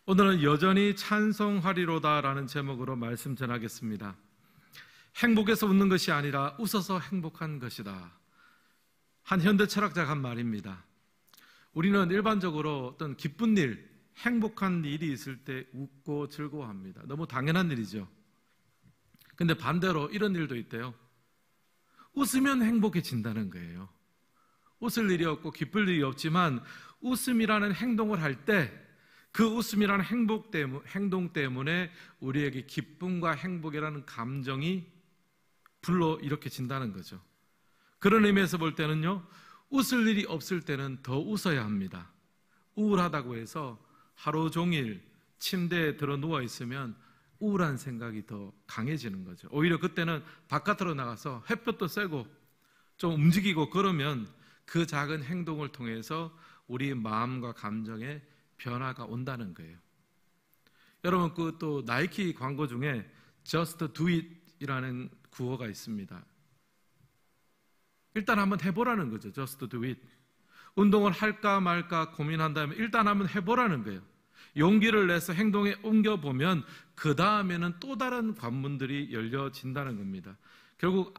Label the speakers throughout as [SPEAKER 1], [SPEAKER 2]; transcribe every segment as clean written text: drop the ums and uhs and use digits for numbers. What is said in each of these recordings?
[SPEAKER 1] 오늘은 여전히 찬송하리로다라는 제목으로 말씀 전하겠습니다. 행복해서 웃는 것이 아니라 웃어서 행복한 것이다. 한 현대 철학자가 한 말입니다. 우리는 일반적으로 어떤 기쁜 일, 행복한 일이 있을 때 웃고 즐거워합니다. 너무 당연한 일이죠. 근데 반대로 이런 일도 있대요. 웃으면 행복해진다는 거예요. 웃을 일이 없고 기쁠 일이 없지만 웃음이라는 행동을 할 때 그 웃음이라는 행동 때문에 우리에게 기쁨과 행복이라는 감정이 불러 일으켜진다는 거죠. 그런 의미에서 볼 때는요, 웃을 일이 없을 때는 더 웃어야 합니다. 우울하다고 해서 하루 종일 침대에 들어 누워 있으면 우울한 생각이 더 강해지는 거죠. 오히려 그때는 바깥으로 나가서 햇볕도 쐬고 좀 움직이고 그러면 그 작은 행동을 통해서 우리 마음과 감정에 변화가 온다는 거예요. 여러분, 그 또 나이키 광고 중에 Just do it 이라는 구호가 있습니다. 일단 한번 해보라는 거죠. Just do it. 운동을 할까 말까 고민한다면 일단 한번 해보라는 거예요. 용기를 내서 행동에 옮겨보면 그 다음에는 또 다른 관문들이 열려진다는 겁니다. 결국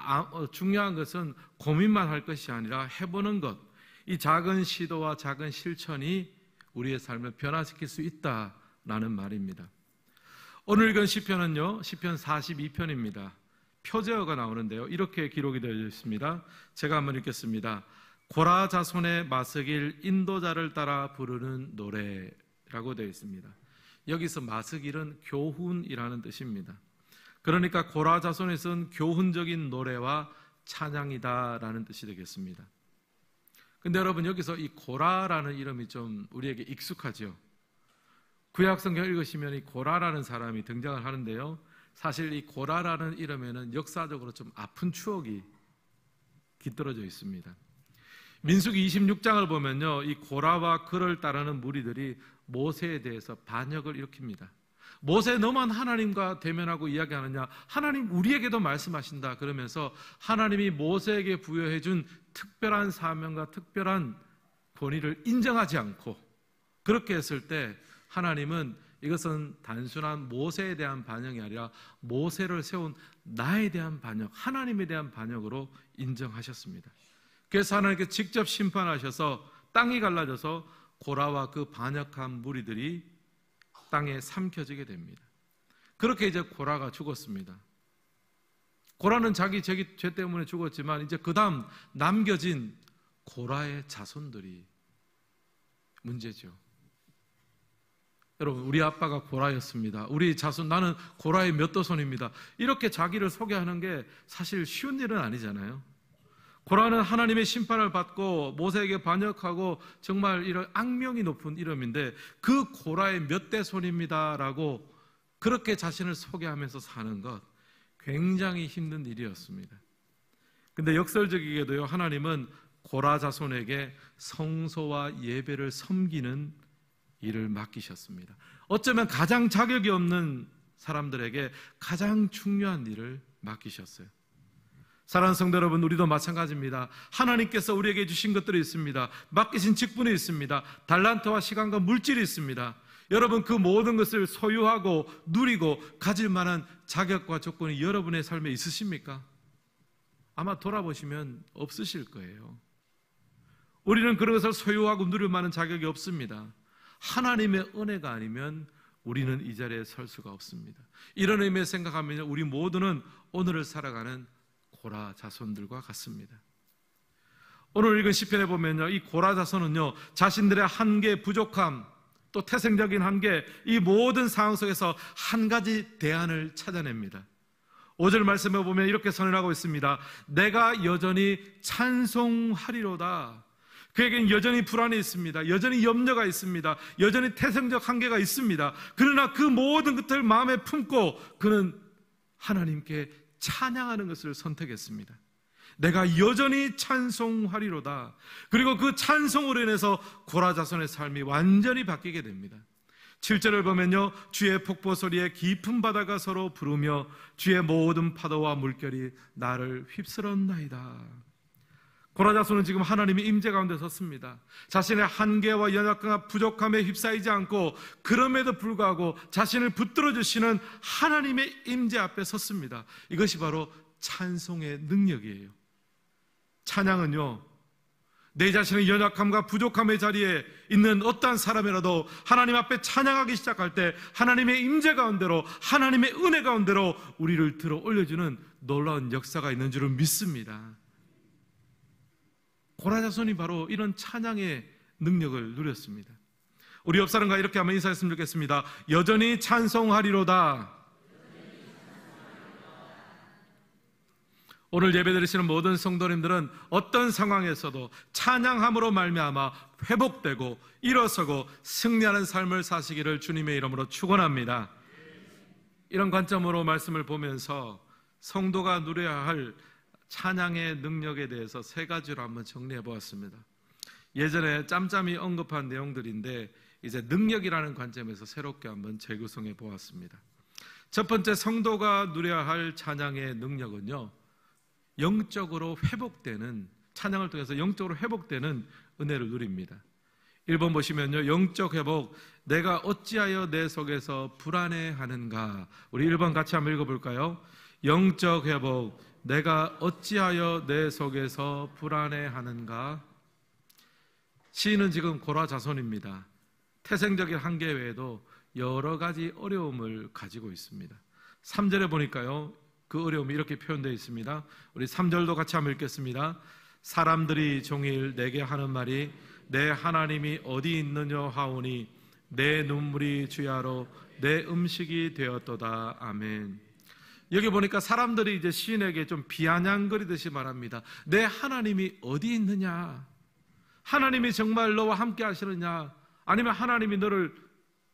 [SPEAKER 1] 중요한 것은 고민만 할 것이 아니라 해보는 것, 이 작은 시도와 작은 실천이 우리의 삶을 변화시킬 수 있다라는 말입니다. 오늘 읽은 시편은요, 시편 42편입니다. 표제어가 나오는데요, 이렇게 기록이 되어 있습니다. 제가 한번 읽겠습니다. 고라 자손의 마스길 인도자를 따라 부르는 노래라고 되어 있습니다. 여기서 마스길은 교훈이라는 뜻입니다. 그러니까 고라 자손에 쓴 교훈적인 노래와 찬양이다라는 뜻이 되겠습니다. 근데 여러분, 여기서 이 고라라는 이름이 좀 우리에게 익숙하죠. 구약성경 읽으시면 이 고라라는 사람이 등장을 하는데요, 사실 이 고라라는 이름에는 역사적으로 좀 아픈 추억이 깃들어져 있습니다. 민수기 26장을 보면요, 이 고라와 그를 따르는 무리들이 모세에 대해서 반역을 일으킵니다. 모세, 너만 하나님과 대면하고 이야기하느냐? 하나님 우리에게도 말씀하신다. 그러면서 하나님이 모세에게 부여해 준 특별한 사명과 특별한 권위를 인정하지 않고, 그렇게 했을 때 하나님은 이것은 단순한 모세에 대한 반역이 아니라 모세를 세운 나에 대한 반역, 하나님에 대한 반역으로 인정하셨습니다. 그래서 하나님께 직접 심판하셔서 땅이 갈라져서 고라와 그 반역한 무리들이 땅에 삼켜지게 됩니다. 그렇게 이제 고라가 죽었습니다. 고라는 자기 죄 때문에 죽었지만 이제 그 다음 남겨진 고라의 자손들이 문제죠. 여러분, 우리 아빠가 고라였습니다. 우리 자손, 나는 고라의 몇 도손입니다. 이렇게 자기를 소개하는 게 사실 쉬운 일은 아니잖아요. 고라는 하나님의 심판을 받고 모세에게 반역하고 정말 이런 악명이 높은 이름인데, 그 고라의 몇 대손입니다라고 그렇게 자신을 소개하면서 사는 것, 굉장히 힘든 일이었습니다. 근데 역설적이게도요, 하나님은 고라 자손에게 성소와 예배를 섬기는 일을 맡기셨습니다. 어쩌면 가장 자격이 없는 사람들에게 가장 중요한 일을 맡기셨어요. 사랑하는 성도 여러분, 우리도 마찬가지입니다. 하나님께서 우리에게 주신 것들이 있습니다. 맡기신 직분이 있습니다. 달란트와 시간과 물질이 있습니다. 여러분, 그 모든 것을 소유하고 누리고 가질 만한 자격과 조건이 여러분의 삶에 있으십니까? 아마 돌아보시면 없으실 거예요. 우리는 그런 것을 소유하고 누릴 만한 자격이 없습니다. 하나님의 은혜가 아니면 우리는 이 자리에 설 수가 없습니다. 이런 의미에서 생각하면 우리 모두는 오늘을 살아가는 고라 자손들과 같습니다. 오늘 읽은 시편에 보면요, 이 고라 자손은요, 자신들의 한계, 부족함, 또 태생적인 한계, 이 모든 상황 속에서 한 가지 대안을 찾아냅니다. 5절 말씀에 보면 이렇게 선언하고 있습니다. 내가 여전히 찬송하리로다. 그에게는 여전히 불안이 있습니다. 여전히 염려가 있습니다. 여전히 태생적 한계가 있습니다. 그러나 그 모든 것을 마음에 품고 그는 하나님께 찬양하는 것을 선택했습니다. 내가 여전히 찬송하리로다. 그리고 그 찬송으로 인해서 고라 자손의 삶이 완전히 바뀌게 됩니다. 7절을 보면요, 주의 폭포 소리에 깊은 바다가 서로 부르며 주의 모든 파도와 물결이 나를 휩쓸었나이다. 고라자손은 지금 하나님의 임재 가운데 섰습니다. 자신의 한계와 연약함과 부족함에 휩싸이지 않고 그럼에도 불구하고 자신을 붙들어 주시는 하나님의 임재 앞에 섰습니다. 이것이 바로 찬송의 능력이에요. 찬양은요, 내 자신의 연약함과 부족함의 자리에 있는 어떠한 사람이라도 하나님 앞에 찬양하기 시작할 때 하나님의 임재 가운데로, 하나님의 은혜 가운데로 우리를 들어 올려주는 놀라운 역사가 있는 줄을 믿습니다. 고라자손이 바로 이런 찬양의 능력을 누렸습니다. 우리 옆 사람과 이렇게 한번 인사했으면 좋겠습니다. 여전히 찬송하리로다. 오늘 예배드리시는 모든 성도님들은 어떤 상황에서도 찬양함으로 말미암아 회복되고 일어서고 승리하는 삶을 사시기를 주님의 이름으로 축원합니다. 이런 관점으로 말씀을 보면서 성도가 누려야 할 찬양의 능력에 대해서 세 가지로 한번 정리해 보았습니다. 예전에 짬짬이 언급한 내용들인데 이제 능력이라는 관점에서 새롭게 한번 재구성해 보았습니다. 첫 번째, 성도가 누려야 할 찬양의 능력은요, 영적으로 회복되는, 찬양을 통해서 영적으로 회복되는 은혜를 누립니다. 1번 보시면요, 영적 회복, 내가 어찌하여 내 속에서 불안해하는가. 우리 1번 같이 한번 읽어볼까요? 영적 회복, 내가 어찌하여 내 속에서 불안해하는가. 시인은 지금 고라자손입니다. 태생적인 한계 외에도 여러 가지 어려움을 가지고 있습니다. 3절에 보니까요, 그 어려움이 이렇게 표현되어 있습니다. 우리 3절도 같이 한번 읽겠습니다. 사람들이 종일 내게 하는 말이 내 하나님이 어디 있느냐 하오니 내 눈물이 주야로 내 음식이 되었도다. 아멘. 여기 보니까 사람들이 이제 시인에게 좀 비아냥거리듯이 말합니다. 내 하나님이 어디 있느냐? 하나님이 정말 너와 함께 하시느냐? 아니면 하나님이 너를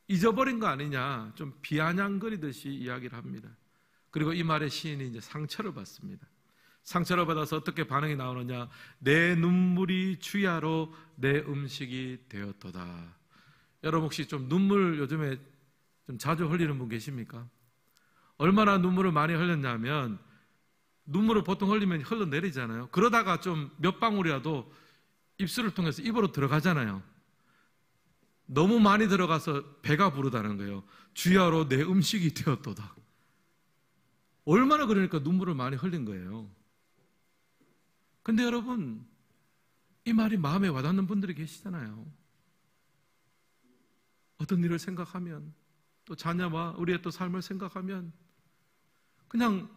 [SPEAKER 1] 잊어버린 거 아니냐? 좀 비아냥거리듯이 이야기를 합니다. 그리고 이 말에 시인이 이제 상처를 받습니다. 상처를 받아서 어떻게 반응이 나오느냐? 내 눈물이 주야로 내 음식이 되었도다. 여러분 혹시 좀 눈물 요즘에 좀 자주 흘리는 분 계십니까? 얼마나 눈물을 많이 흘렸냐면, 눈물을 보통 흘리면 흘러내리잖아요. 그러다가 좀 몇 방울이라도 입술을 통해서 입으로 들어가잖아요. 너무 많이 들어가서 배가 부르다는 거예요. 주야로 내 음식이 되었도다. 얼마나 그러니까 눈물을 많이 흘린 거예요. 근데 여러분, 이 말이 마음에 와닿는 분들이 계시잖아요. 어떤 일을 생각하면, 또 자녀와 우리의 또 삶을 생각하면 그냥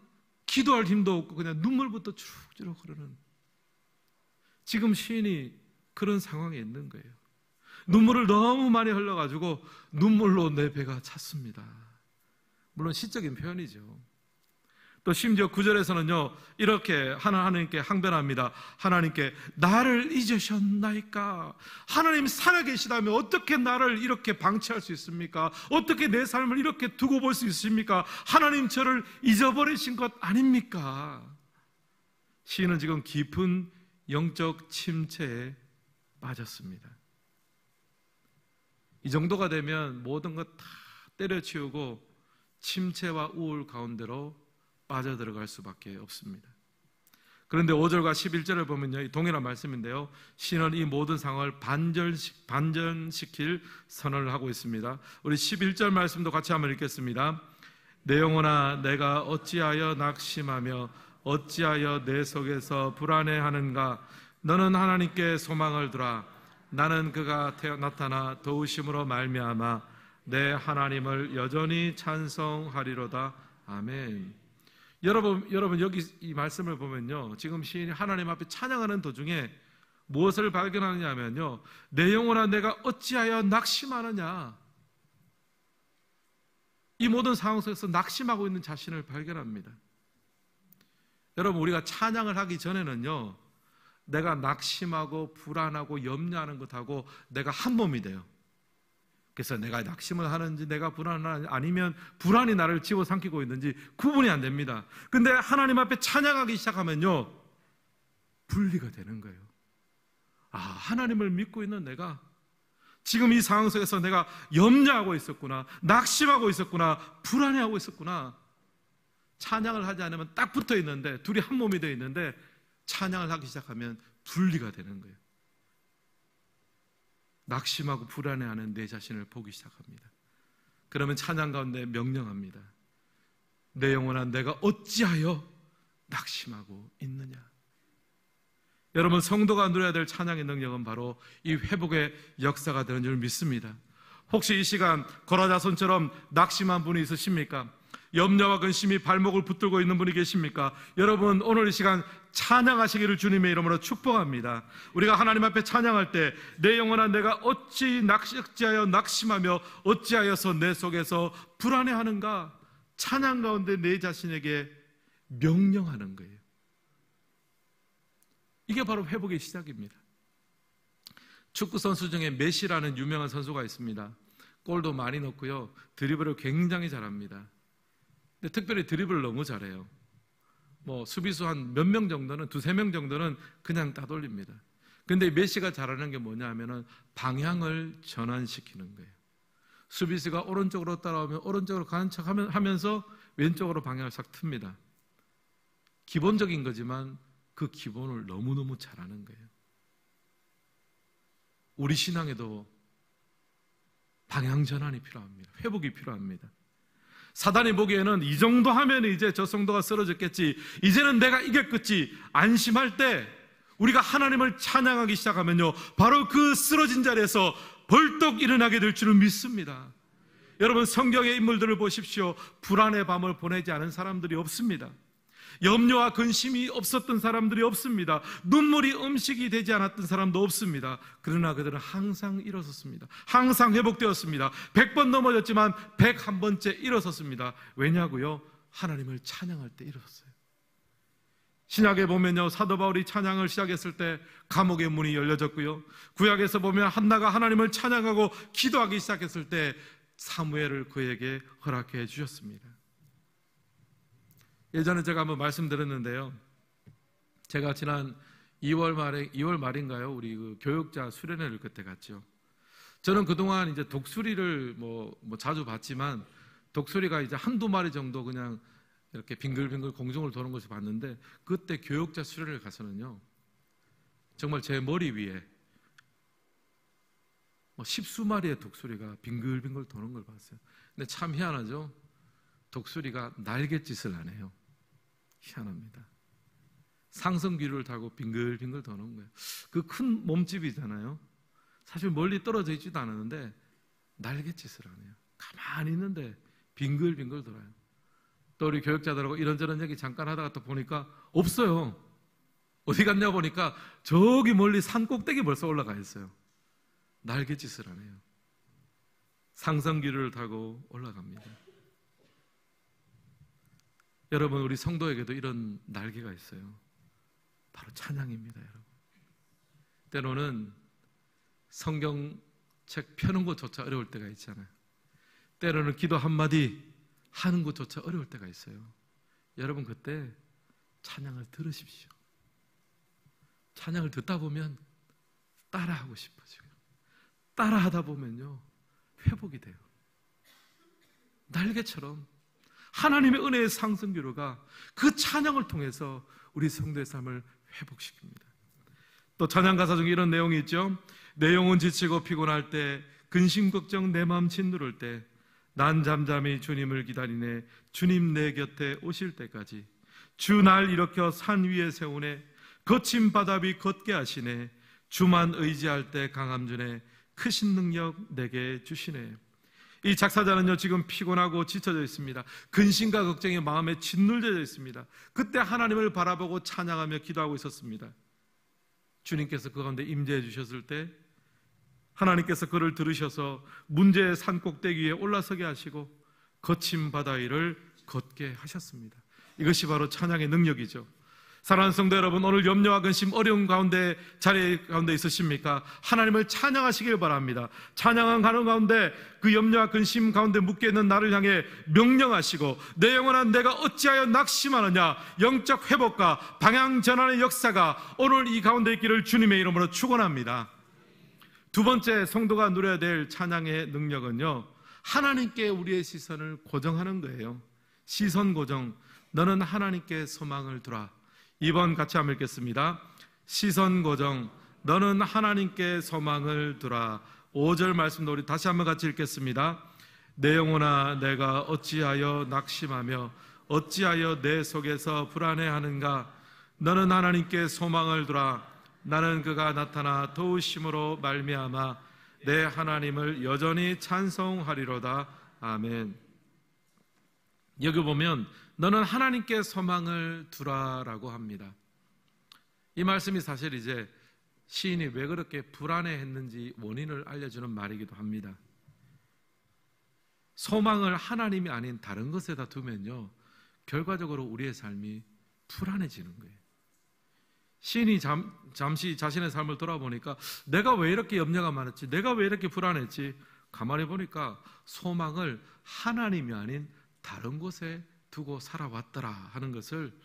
[SPEAKER 1] 기도할 힘도 없고 그냥 눈물부터 주룩주룩 흐르는, 지금 시인이 그런 상황에 있는 거예요. 눈물을 너무 많이 흘려가지고 눈물로 내 배가 찼습니다. 물론 시적인 표현이죠. 또 심지어 9절에서는요, 이렇게 하나님께 항변합니다. 하나님께 나를 잊으셨나이까? 하나님 살아계시다면 어떻게 나를 이렇게 방치할 수 있습니까? 어떻게 내 삶을 이렇게 두고 볼 수 있습니까? 하나님 저를 잊어버리신 것 아닙니까? 시인은 지금 깊은 영적 침체에 빠졌습니다. 이 정도가 되면 모든 것 다 때려치우고 침체와 우울 가운데로 빠져들어갈 수밖에 없습니다. 그런데 5절과 11절을 보면요, 동일한 말씀인데요, 시인은 이 모든 상황을 반전시킬 선언을 하고 있습니다. 우리 11절 말씀도 같이 한번 읽겠습니다. 내 영혼아 내가 어찌하여 낙심하며 어찌하여 내 속에서 불안해하는가? 너는 하나님께 소망을 두라. 나는 그가 나타나 도우심으로 말미암아 내 하나님을 여전히 찬송하리로다. 아멘. 여러분 여기 이 말씀을 보면요, 지금 시인이 하나님 앞에 찬양하는 도중에 무엇을 발견하느냐 하면요, 내 영혼아 내가 어찌하여 낙심하느냐, 이 모든 상황 속에서 낙심하고 있는 자신을 발견합니다. 여러분, 우리가 찬양을 하기 전에는요, 내가 낙심하고 불안하고 염려하는 것하고 내가 한 몸이 돼요. 그래서 내가 낙심을 하는지 내가 불안하는지 아니면 불안이 나를 집어삼키고 있는지 구분이 안 됩니다. 근데 하나님 앞에 찬양하기 시작하면요, 분리가 되는 거예요. 아, 하나님을 믿고 있는 내가 지금 이 상황 속에서 내가 염려하고 있었구나, 낙심하고 있었구나, 불안해하고 있었구나. 찬양을 하지 않으면 딱 붙어 있는데, 둘이 한 몸이 되어 있는데 찬양을 하기 시작하면 분리가 되는 거예요. 낙심하고 불안해하는 내 자신을 보기 시작합니다. 그러면 찬양 가운데 명령합니다. 내 영혼아 내가 어찌하여 낙심하고 있느냐. 여러분, 성도가 누려야 될 찬양의 능력은 바로 이 회복의 역사가 되는 줄 믿습니다. 혹시 이 시간 고라자손처럼 낙심한 분이 있으십니까? 염려와 근심이 발목을 붙들고 있는 분이 계십니까? 여러분, 오늘 이 시간 찬양하시기를 주님의 이름으로 축복합니다. 우리가 하나님 앞에 찬양할 때 내 영혼아 내가 어찌하여 낙심하며 어찌하여서 내 속에서 불안해하는가, 찬양 가운데 내 자신에게 명령하는 거예요. 이게 바로 회복의 시작입니다. 축구 선수 중에 메시라는 유명한 선수가 있습니다. 골도 많이 넣고요, 드리블을 굉장히 잘합니다. 근데 특별히 드리블을 너무 잘해요. 수비수 한 몇 명 정도는, 두세 명 정도는 그냥 따돌립니다. 근데 메시가 잘하는 게 뭐냐 하면은 방향을 전환시키는 거예요. 수비수가 오른쪽으로 따라오면 오른쪽으로 가는 척 하면서 왼쪽으로 방향을 싹 틉니다. 기본적인 거지만 그 기본을 너무너무 잘하는 거예요. 우리 신앙에도 방향 전환이 필요합니다. 회복이 필요합니다. 사단이 보기에는 이 정도 하면 이제 저 성도가 쓰러졌겠지, 이제는 내가 이겼겠지 안심할 때 우리가 하나님을 찬양하기 시작하면요, 바로 그 쓰러진 자리에서 벌떡 일어나게 될 줄을 믿습니다. 여러분, 성경의 인물들을 보십시오. 불안의 밤을 보내지 않은 사람들이 없습니다. 염려와 근심이 없었던 사람들이 없습니다. 눈물이 음식이 되지 않았던 사람도 없습니다. 그러나 그들은 항상 일어섰습니다. 항상 회복되었습니다. 100번 넘어졌지만 101번째 일어섰습니다. 왜냐고요? 하나님을 찬양할 때 일어섰어요. 신약에 보면요, 사도 바울이 찬양을 시작했을 때 감옥의 문이 열려졌고요, 구약에서 보면 한나가 하나님을 찬양하고 기도하기 시작했을 때 사무엘을 그에게 허락해 주셨습니다. 예전에 제가 한번 말씀드렸는데요, 제가 지난 2월 말인가요? 우리 그 교육자 수련회를 그때 갔죠. 저는 그동안 이제 독수리를 자주 봤지만 독수리가 이제 한두 마리 정도 그냥 이렇게 빙글빙글 공중을 도는 것을 봤는데, 그때 교육자 수련회를 가서는요, 정말 제 머리 위에 10수 마리의 독수리가 빙글빙글 도는 걸 봤어요. 근데 참 희한하죠? 독수리가 날갯짓을 안 해요. 희한합니다. 상승기류를 타고 빙글빙글 도는 거예요. 그 큰 몸집이잖아요. 사실 멀리 떨어져 있지도 않았는데 날갯짓을 안 해요. 가만히 있는데 빙글빙글 돌아요. 또 우리 교육자들하고 이런저런 얘기 잠깐 하다가 또 보니까 없어요. 어디 갔냐 보니까 저기 멀리 산 꼭대기 벌써 올라가 있어요. 날갯짓을 안 해요. 상승기류를 타고 올라갑니다. 여러분, 우리 성도에게도 이런 날개가 있어요. 바로 찬양입니다. 여러분, 때로는 성경책 펴는 것조차 어려울 때가 있잖아요. 때로는 기도 한마디 하는 것조차 어려울 때가 있어요. 여러분, 그때 찬양을 들으십시오. 찬양을 듣다 보면 따라하고 싶어지고요, 따라하다 보면요 회복이 돼요. 날개처럼 하나님의 은혜의 상승기류가 그 찬양을 통해서 우리 성도의 삶을 회복시킵니다. 또 찬양 가사 중에 이런 내용이 있죠. 내 영혼 지치고 피곤할 때, 근심 걱정 내 마음 짓누를 때, 난 잠잠히 주님을 기다리네. 주님 내 곁에 오실 때까지. 주 날 일으켜 산 위에 세우네. 거친 바다 위 걷게 하시네. 주만 의지할 때 강함 주네. 크신 능력 내게 주시네. 이 작사자는요, 지금 피곤하고 지쳐져 있습니다. 근심과 걱정이 마음에 짓눌려져 있습니다. 그때 하나님을 바라보고 찬양하며 기도하고 있었습니다. 주님께서 그 가운데 임재해 주셨을 때 하나님께서 그를 들으셔서 문제의 산 꼭대기 위에 올라서게 하시고 거친 바다 위를 걷게 하셨습니다. 이것이 바로 찬양의 능력이죠. 사랑하는 성도 여러분, 오늘 염려와 근심, 어려운 가운데, 자리 가운데 있으십니까? 하나님을 찬양하시길 바랍니다. 찬양한 가는 가운데 그 염려와 근심 가운데 묶여있는 나를 향해 명령하시고, 내 영혼아 내가 어찌하여 낙심하느냐, 영적 회복과 방향 전환의 역사가 오늘 이 가운데 있기를 주님의 이름으로 축원합니다. 두 번째 성도가 누려야 될 찬양의 능력은요, 하나님께 우리의 시선을 고정하는 거예요. 시선 고정. 너는 하나님께 소망을 두라. 2번 같이 한번 읽겠습니다. 시선 고정, 너는 하나님께 소망을 두라. 5절 말씀도 우리 다시 한번 같이 읽겠습니다. 내 영혼아, 내가 어찌하여 낙심하며 어찌하여 내 속에서 불안해하는가? 너는 하나님께 소망을 두라. 나는 그가 나타나 도우심으로 말미암아 내 하나님을 여전히 찬송하리로다. 아멘. 여기 보면 너는 하나님께 소망을 두라라고 합니다. 이 말씀이 사실 이제 시인이 왜 그렇게 불안해했는지 원인을 알려주는 말이기도 합니다. 소망을 하나님이 아닌 다른 것에다 두면요, 결과적으로 우리의 삶이 불안해지는 거예요. 시인이 잠시 자신의 삶을 돌아보니까 내가 왜 이렇게 염려가 많았지? 내가 왜 이렇게 불안했지? 가만히 보니까 소망을 하나님이 아닌 다른 곳에 두고 살아왔더라 하는 것을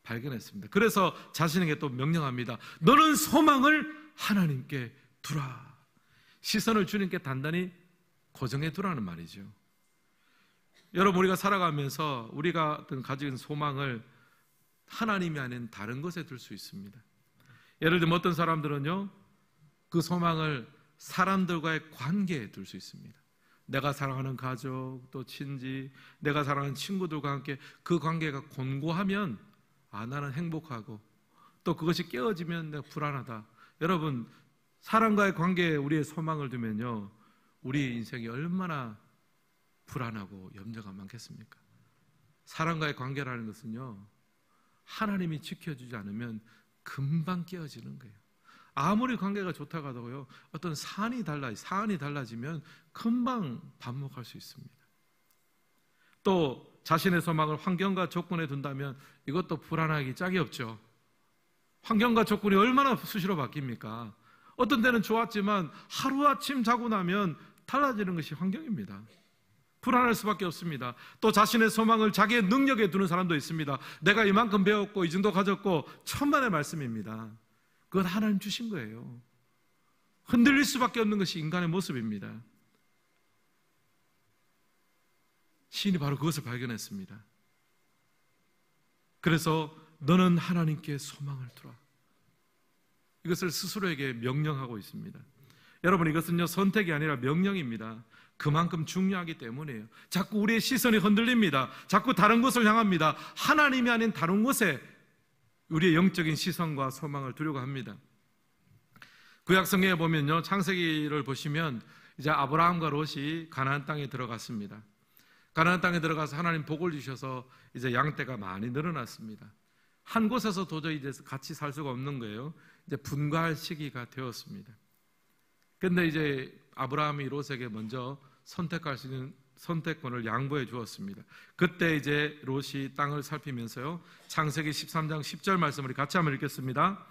[SPEAKER 1] 발견했습니다. 그래서 자신에게 또 명령합니다. 너는 소망을 하나님께 두라. 시선을 주님께 단단히 고정해 두라는 말이죠. 여러분, 우리가 살아가면서 우리가 가지고 있는 소망을 하나님이 아닌 다른 것에 둘 수 있습니다. 예를 들면 어떤 사람들은요, 그 소망을 사람들과의 관계에 둘 수 있습니다. 내가 사랑하는 가족, 또 친지, 내가 사랑하는 친구들과 함께 그 관계가 곤고하면 나는 행복하고, 또 그것이 깨어지면 내가 불안하다. 여러분, 사람과의 관계에 우리의 소망을 두면요, 우리의 인생이 얼마나 불안하고 염려가 많겠습니까? 사람과의 관계라는 것은요, 하나님이 지켜주지 않으면 금방 깨어지는 거예요. 아무리 관계가 좋다고 하더라도요, 어떤 사안이 달라지면 금방 반목할 수 있습니다. 또 자신의 소망을 환경과 조건에 둔다면 이것도 불안하기 짝이 없죠. 환경과 조건이 얼마나 수시로 바뀝니까? 어떤 때는 좋았지만 하루아침 자고 나면 달라지는 것이 환경입니다. 불안할 수밖에 없습니다. 또 자신의 소망을 자기의 능력에 두는 사람도 있습니다. 내가 이만큼 배웠고 이 정도 가졌고, 천만의 말씀입니다. 그건 하나님 주신 거예요. 흔들릴 수밖에 없는 것이 인간의 모습입니다. 시인이 바로 그것을 발견했습니다. 그래서 너는 하나님께 소망을 두라. 이것을 스스로에게 명령하고 있습니다. 여러분, 이것은요, 선택이 아니라 명령입니다. 그만큼 중요하기 때문이에요. 자꾸 우리의 시선이 흔들립니다. 자꾸 다른 곳을 향합니다. 하나님이 아닌 다른 곳에 우리의 영적인 시선과 소망을 두려고 합니다. 구약 성경에 보면요, 창세기를 보시면 이제 아브라함과 롯이 가나안 땅에 들어갔습니다. 가나안 땅에 들어가서 하나님 복을 주셔서 이제 양떼가 많이 늘어났습니다. 한 곳에서 도저히 이제 같이 살 수가 없는 거예요. 이제 분가할 시기가 되었습니다. 근데 이제 아브라함이 롯에게 먼저 선택할 수 있는 선택권을 양보해 주었습니다. 그때 이제 롯이 땅을 살피면서요, 창세기 13장 10절 말씀을 같이 한번 읽겠습니다.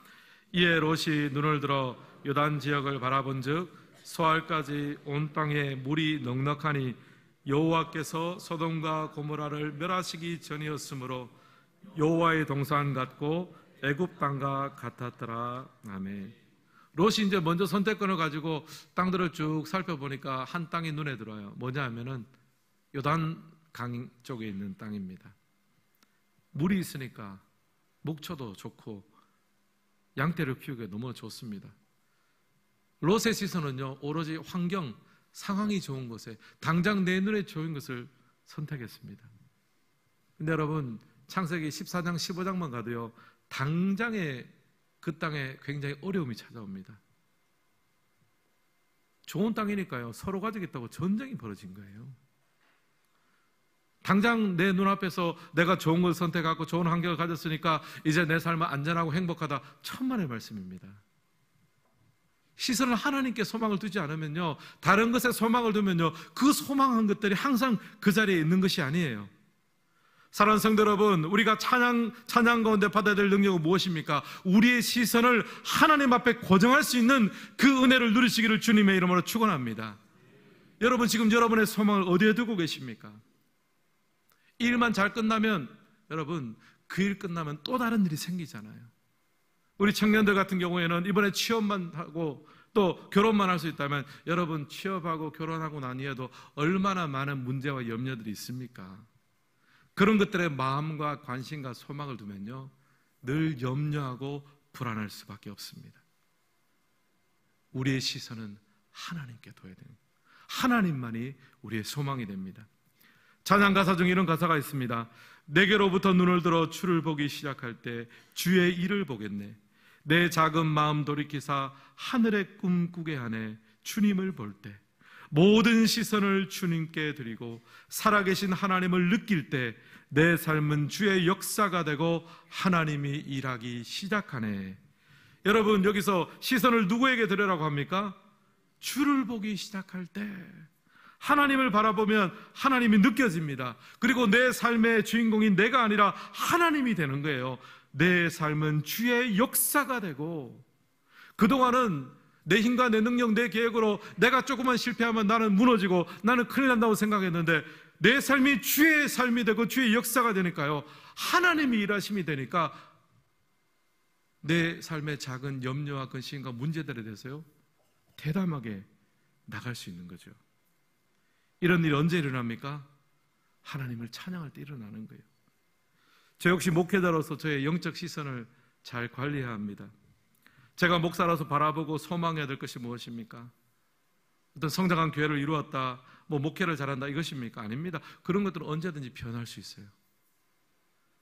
[SPEAKER 1] 이에 롯이 눈을 들어 요단 지역을 바라본즉 소알까지 온 땅에 물이 넉넉하니 여호와께서 소돔과 고모라를 멸하시기 전이었으므로 여호와의 동산 같고 애굽 땅과 같았더라. 아멘. 롯이 이제 먼저 선택권을 가지고 땅들을 쭉 살펴보니까 한 땅이 눈에 들어요. 뭐냐 하면은 요단 강 쪽에 있는 땅입니다. 물이 있으니까 목초도 좋고 양떼를 키우기에 너무 좋습니다. 롯의 시선은요, 오로지 환경, 상황이 좋은 곳에, 당장 내 눈에 좋은 것을 선택했습니다. 근데 여러분, 창세기 14장 15장만 가도요, 당장에 그 땅에 굉장히 어려움이 찾아옵니다. 좋은 땅이니까요, 서로 가지겠다고 전쟁이 벌어진 거예요. 당장 내 눈앞에서 내가 좋은 걸 선택하고 좋은 환경을 가졌으니까 이제 내 삶은 안전하고 행복하다. 천만의 말씀입니다. 시선을 하나님께 소망을 두지 않으면요, 다른 것에 소망을 두면요, 그 소망한 것들이 항상 그 자리에 있는 것이 아니에요. 사랑하는 성도 여러분, 우리가 찬양 가운데 받아야 될 능력은 무엇입니까? 우리의 시선을 하나님 앞에 고정할 수 있는 그 은혜를 누리시기를 주님의 이름으로 축원합니다. 여러분, 지금 여러분의 소망을 어디에 두고 계십니까? 일만 잘 끝나면, 여러분, 그 일 끝나면 또 다른 일이 생기잖아요. 우리 청년들 같은 경우에는 이번에 취업만 하고 또 결혼만 할 수 있다면, 여러분, 취업하고 결혼하고 난 이후에도 얼마나 많은 문제와 염려들이 있습니까? 그런 것들에 마음과 관심과 소망을 두면요, 늘 염려하고 불안할 수밖에 없습니다. 우리의 시선은 하나님께 둬야 됩니다. 하나님만이 우리의 소망이 됩니다. 찬양 가사 중에 이런 가사가 있습니다. 내게로부터 눈을 들어 주를 보기 시작할 때 주의 일을 보겠네. 내 작은 마음 돌이키사 하늘의 꿈 꾸게 하네. 주님을 볼 때 모든 시선을 주님께 드리고 살아계신 하나님을 느낄 때 내 삶은 주의 역사가 되고 하나님이 일하기 시작하네. 여러분, 여기서 시선을 누구에게 드리라고 합니까? 주를 보기 시작할 때 하나님을 바라보면 하나님이 느껴집니다. 그리고 내 삶의 주인공인 내가 아니라 하나님이 되는 거예요. 내 삶은 주의 역사가 되고, 그동안은 내 힘과 내 능력, 내 계획으로 내가 조금만 실패하면 나는 무너지고 나는 큰일 난다고 생각했는데, 내 삶이 주의 삶이 되고 주의 역사가 되니까요, 하나님이 일하심이 되니까 내 삶의 작은 염려와 근심과 문제들에 대해서요 대담하게 나갈 수 있는 거죠. 이런 일이 언제 일어납니까? 하나님을 찬양할 때 일어나는 거예요. 저 역시 목회자로서 저의 영적 시선을 잘 관리해야 합니다. 제가 목사로서 바라보고 소망해야 될 것이 무엇입니까? 어떤 성장한 교회를 이루었다, 목회를 잘한다, 이것입니까? 아닙니다. 그런 것들은 언제든지 변할 수 있어요.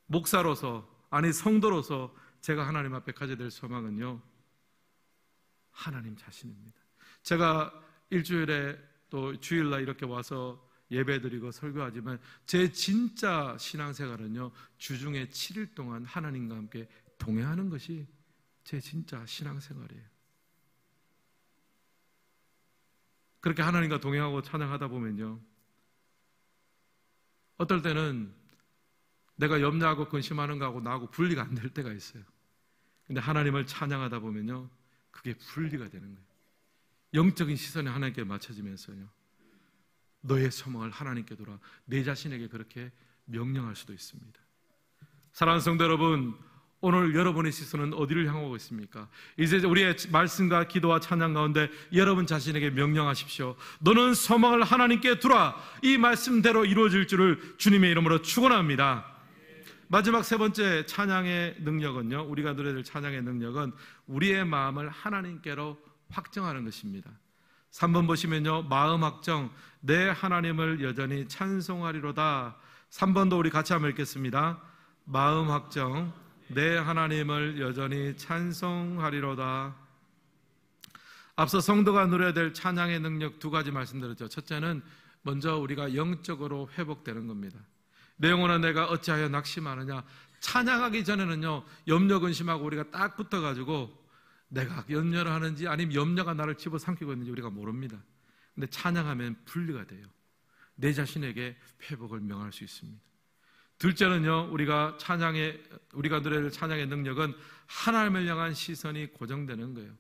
[SPEAKER 1] 목사로서, 아니 성도로서 제가 하나님 앞에 가져야 될 소망은요, 하나님 자신입니다. 제가 일주일에 또 주일날 이렇게 와서 예배드리고 설교하지만 제 진짜 신앙생활은요, 주중에 7일 동안 하나님과 함께 동행하는 것이 제 진짜 신앙생활이에요. 그렇게 하나님과 동행하고 찬양하다 보면요, 어떨 때는 내가 염려하고 근심하는 거하고 나하고 분리가 안 될 때가 있어요. 근데 하나님을 찬양하다 보면요, 그게 분리가 되는 거예요. 영적인 시선이 하나님께 맞춰지면서요, 너의 소망을 하나님께 돌아 내 자신에게 그렇게 명령할 수도 있습니다. 사랑하는 성도 여러분, 오늘 여러분의 시선은 어디를 향하고 있습니까? 이제 우리의 말씀과 기도와 찬양 가운데 여러분 자신에게 명령하십시오. 너는 소망을 하나님께 두라. 이 말씀대로 이루어질 줄을 주님의 이름으로 축원합니다. 마지막 세 번째 찬양의 능력은요, 우리가 누려야 될 찬양의 능력은 우리의 마음을 하나님께로 확정하는 것입니다. 3번 보시면요, 마음 확정, 내 하나님을 여전히 찬송하리로다. 3번도 우리 같이 한번 읽겠습니다. 마음 확정, 내 하나님을 여전히 찬송하리로다. 앞서 성도가 누려야 될 찬양의 능력 두 가지 말씀드렸죠. 첫째는 먼저 우리가 영적으로 회복되는 겁니다. 내 영혼아 내가 어찌하여 낙심하느냐. 찬양하기 전에는요, 염려 근심하고 우리가 딱 붙어가지고 내가 염려를 하는지 아니면 염려가 나를 집어삼키고 있는지 우리가 모릅니다. 근데 찬양하면 분리가 돼요. 내 자신에게 회복을 명할 수 있습니다. 둘째는요, 우리가 누려야 될 찬양의 능력은 하나님을 향한 시선이 고정되는 거예요.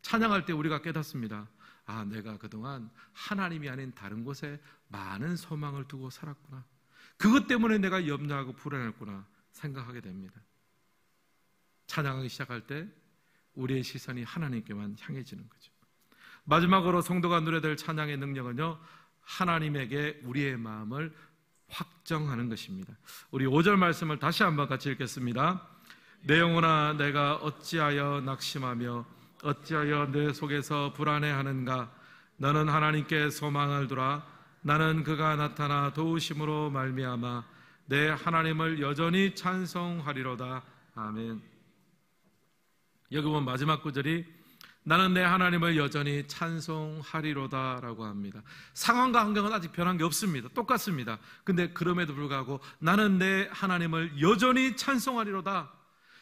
[SPEAKER 1] 찬양할 때 우리가 깨닫습니다. 아, 내가 그동안 하나님이 아닌 다른 곳에 많은 소망을 두고 살았구나. 그것 때문에 내가 염려하고 불안했구나 생각하게 됩니다. 찬양하기 시작할 때 우리의 시선이 하나님께만 향해지는 거죠. 마지막으로 성도가 누려야 될 찬양의 능력은요, 하나님에게 우리의 마음을 확정하는 것입니다. 우리 5절 말씀을 다시 한번 같이 읽겠습니다. 내 영혼아 내가 어찌하여 낙심하며 어찌하여 내 속에서 불안해하는가. 너는 하나님께 소망을 두라. 나는 그가 나타나 도우심으로 말미암아 내 하나님을 여전히 찬송하리로다. 아멘. 여기 보면 마지막 구절이 나는 내 하나님을 여전히 찬송하리로다 라고 합니다. 상황과 환경은 아직 변한 게 없습니다. 똑같습니다. 근데 그럼에도 불구하고 나는 내 하나님을 여전히 찬송하리로다.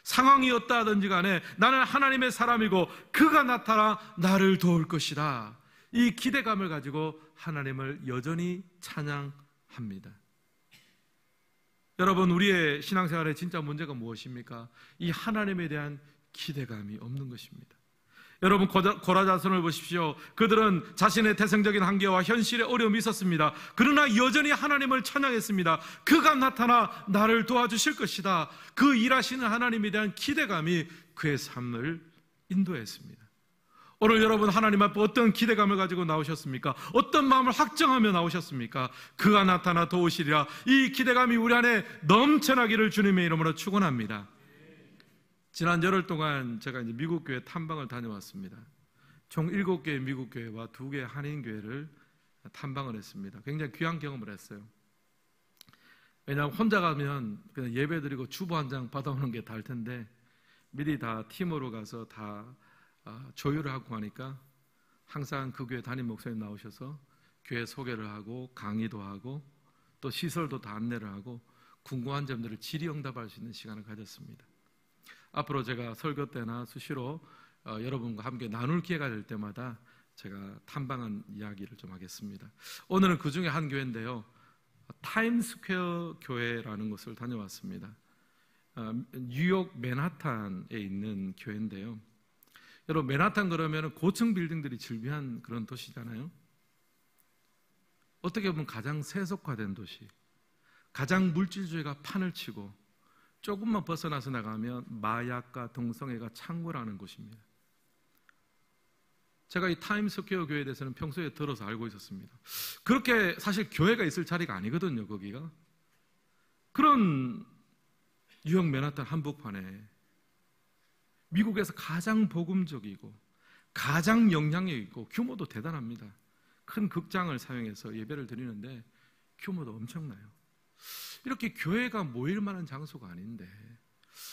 [SPEAKER 1] 상황이 어떠하든지 간에 나는 하나님의 사람이고 그가 나타나 나를 도울 것이다. 이 기대감을 가지고 하나님을 여전히 찬양합니다. 여러분, 우리의 신앙생활의 진짜 문제가 무엇입니까? 이 하나님에 대한 기대감이 없는 것입니다. 여러분, 고라자손을 보십시오. 그들은 자신의 태생적인 한계와 현실의 어려움이 있었습니다. 그러나 여전히 하나님을 찬양했습니다. 그가 나타나 나를 도와주실 것이다. 그 일하시는 하나님에 대한 기대감이 그의 삶을 인도했습니다. 오늘 여러분 하나님 앞에 어떤 기대감을 가지고 나오셨습니까? 어떤 마음을 확정하며 나오셨습니까? 그가 나타나 도우시리라. 이 기대감이 우리 안에 넘쳐나기를 주님의 이름으로 축원합니다. 지난 열흘 동안 제가 이제 미국 교회 탐방을 다녀왔습니다. 총 7개의 미국 교회와 2개의 한인 교회를 탐방을 했습니다. 굉장히 귀한 경험을 했어요. 왜냐하면 혼자 가면 그냥 예배 드리고 주보 한 장 받아오는 게 다일 텐데 미리 다 팀으로 가서 다 조율을 하고 하니까 항상 그 교회 담임 목사님 나오셔서 교회 소개를 하고 강의도 하고 또 시설도 다 안내를 하고 궁금한 점들을 질의응답할 수 있는 시간을 가졌습니다. 앞으로 제가 설교 때나 수시로 여러분과 함께 나눌 기회가 될 때마다 제가 탐방한 이야기를 좀 하겠습니다. 오늘은 그 중에 한 교회인데요, 타임스퀘어 교회라는 곳을 다녀왔습니다. 뉴욕 맨하탄에 있는 교회인데요, 여러분 맨하탄 그러면 고층 빌딩들이 즐비한 그런 도시잖아요. 어떻게 보면 가장 세속화된 도시, 가장 물질주의가 판을 치고 조금만 벗어나서 나가면 마약과 동성애가 창궐하는 곳입니다. 제가 이 타임스퀘어 교회에 대해서는 평소에 들어서 알고 있었습니다. 그렇게 사실 교회가 있을 자리가 아니거든요, 거기가. 그런 뉴욕 맨하탄 한복판에 미국에서 가장 복음적이고 가장 영향력 있고 규모도 대단합니다. 큰 극장을 사용해서 예배를 드리는데 규모도 엄청나요. 이렇게 교회가 모일 만한 장소가 아닌데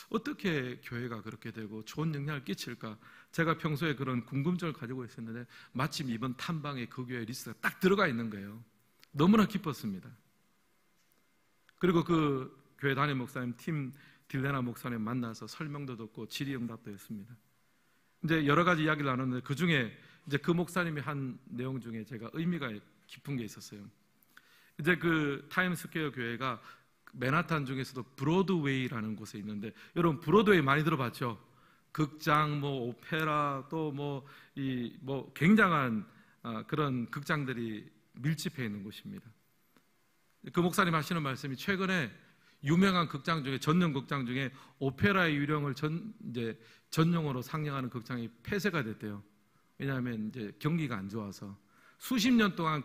[SPEAKER 1] 어떻게 교회가 그렇게 되고 좋은 영향을 끼칠까? 제가 평소에 그런 궁금증을 가지고 있었는데 마침 이번 탐방에 그 교회 리스트가 딱 들어가 있는 거예요. 너무나 기뻤습니다. 그리고 그 교회 담임 목사님 팀 딜레나 목사님 만나서 설명도 듣고 질의응답도 했습니다. 이제 여러 가지 이야기를 나눴는데 그 중에 이제 그 목사님이 한 내용 중에 제가 의미가 깊은 게 있었어요. 이제 그 타임스퀘어 교회가 맨하탄 중에서도 브로드웨이라는 곳에 있는데, 여러분 브로드웨이 많이 들어봤죠? 극장, 오페라, 또 굉장한 그런 극장들이 밀집해 있는 곳입니다. 그 목사님 하시는 말씀이 최근에 유명한 극장 중에, 전용 극장 중에 오페라의 유령을 전용으로 상영하는 극장이 폐쇄가 됐대요. 왜냐하면 이제 경기가 안 좋아서 수십 년 동안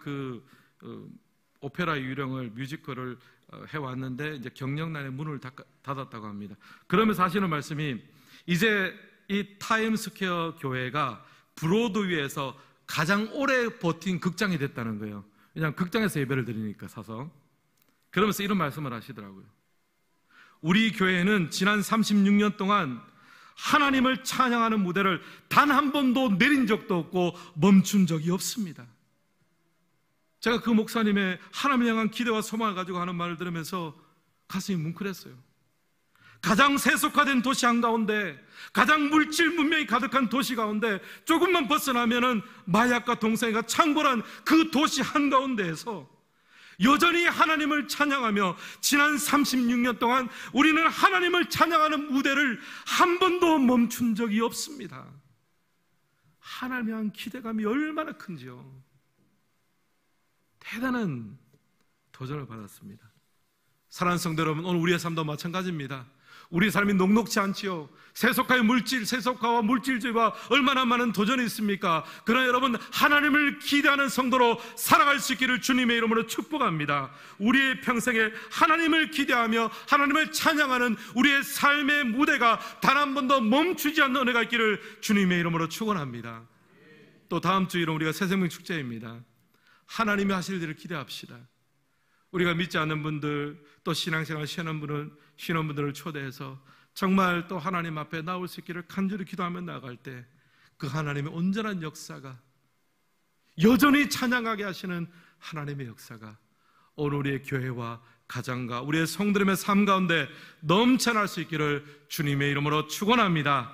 [SPEAKER 1] 오페라 유령을 뮤지컬을 해왔는데 이제 경영난의 문을 닫았다고 합니다. 그러면서 하시는 말씀이 이제 이 타임스퀘어 교회가 브로드웨이에서 가장 오래 버틴 극장이 됐다는 거예요. 왜냐하면 극장에서 예배를 드리니까 사서. 그러면서 이런 말씀을 하시더라고요. 우리 교회는 지난 36년 동안 하나님을 찬양하는 무대를 단 한 번도 내린 적도 없고 멈춘 적이 없습니다. 제가 그 목사님의 하나님을 향한 기대와 소망을 가지고 하는 말을 들으면서 가슴이 뭉클했어요. 가장 세속화된 도시 한가운데, 가장 물질 문명이 가득한 도시 가운데 조금만 벗어나면은 마약과 동성애가 창궐한 그 도시 한가운데에서 여전히 하나님을 찬양하며 지난 36년 동안 우리는 하나님을 찬양하는 무대를 한 번도 멈춘 적이 없습니다. 하나님에 대한 기대감이 얼마나 큰지요. 대단한 도전을 받았습니다. 사랑하는 성도 여러분, 오늘 우리의 삶도 마찬가지입니다. 우리의 삶이 녹록지 않지요. 세속화의 세속화와 물질주의와 얼마나 많은 도전이 있습니까? 그러나 여러분, 하나님을 기대하는 성도로 살아갈 수 있기를 주님의 이름으로 축복합니다. 우리의 평생에 하나님을 기대하며 하나님을 찬양하는 우리의 삶의 무대가 단 한 번도 멈추지 않는 은혜가 있기를 주님의 이름으로 축원합니다. 또 다음 주일은 우리가 새생명 축제입니다. 하나님이 하실 일을 기대합시다. 우리가 믿지 않는 분들, 또 신앙생활 쉬는 분들을 초대해서 정말 또 하나님 앞에 나올 수 있기를 간절히 기도하며 나아갈 때 그 하나님의 온전한 역사가, 여전히 찬양하게 하시는 하나님의 역사가 오늘 우리의 교회와 가정과 우리의 성도님의 삶 가운데 넘쳐날 수 있기를 주님의 이름으로 축원합니다.